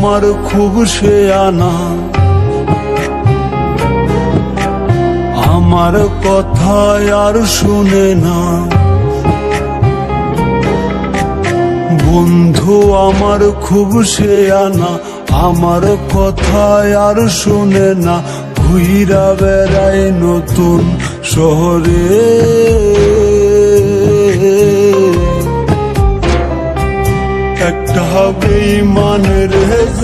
আমার খুব শেয়ানা, আমার কথায় আর শুনে না। বন্ধু আমার খুব শেয়ানা, আমার কথায় আর শুনে না। ঘুইরা বেড়ায় নতুন শহরে, একটা বেঈমানের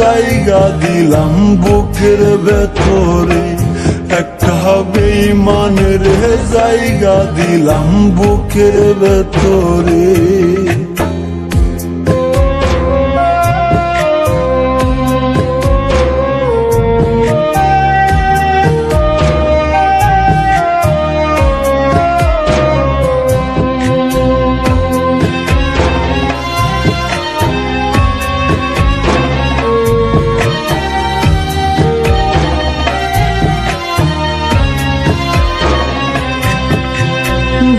জায়গা দিলাম বুকের ভেতরে, একটা বেঈমানের জায়গা দিলাম বুকের ভেতরে।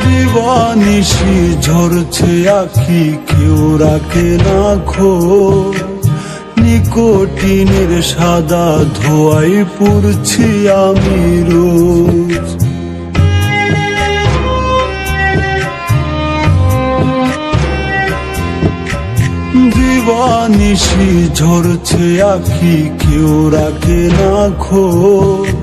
দিবানিশি ঝরছে আখি, কেউ রাখে না খোঁজ। নিকোটিনের সাদা ধোঁয়ায় পুড়ছি আমি রোজ। দিবানিশি ঝরছে আখি, কেউ রাখে না খোঁজ।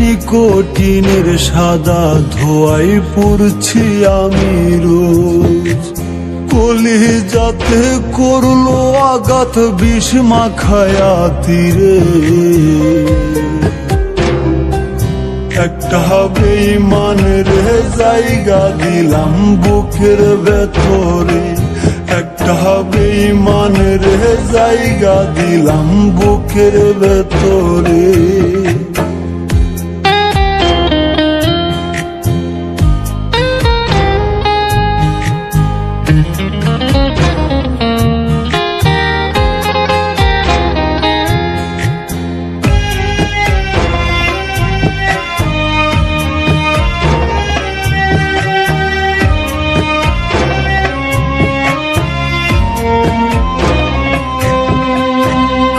নিকোটিনের সাদা ধোঁয়ায় পুড়ছি আমি রোজ। কলিজাতে করলো আঘাত বিষ মাখায়া তীরে, একটা বেঈমানের জায়গা দিলাম বুকের ভেতরে, একটা বেঈমানের জায়গা দিলাম বুকের ভেতরে।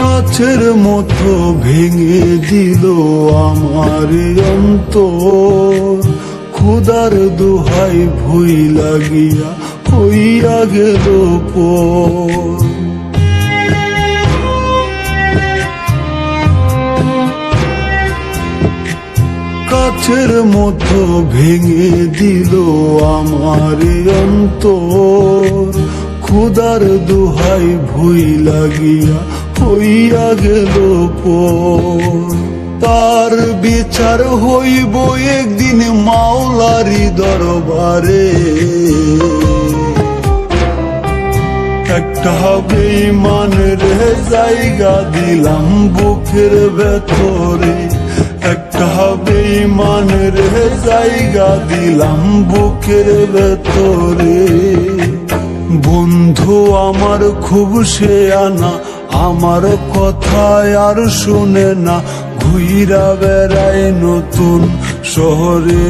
কাচের মতো ভেঙে দিল আমার অন্তর, ক্ষুধার দোহাই ভুই লাগিয়া হইয়া গেল পর। কাচের মতো ভেঙে দিল আমার অন্তর, ক্ষুধার দোহাই ভুই লাগিয়া হইয়া গেল পর। তার বিচার হইব একদিন মাওলারি দরবারে, একটা বেঈমানের জায়গা দিলাম বুকের ভেতরে, একটা বেঈমানের জায়গা দিলাম বুকের ভেতরে। বন্ধু আমার খুব শেয়ানা, আমার কথায় আর শুনে না। ঘুইরা বেড়ায় নতুন শহরে,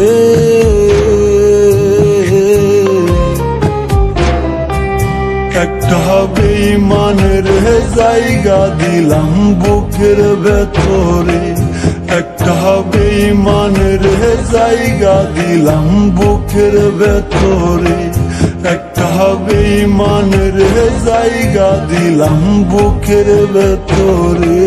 একটা বেঈমানের জায়গা দিলাম বুকের ভেতরে, একটা বেঈমানের জায়গা দিলাম বুকের ভেতরে, একটা বেঈমানের জায়গা দিলাম বুকের ভেতরে।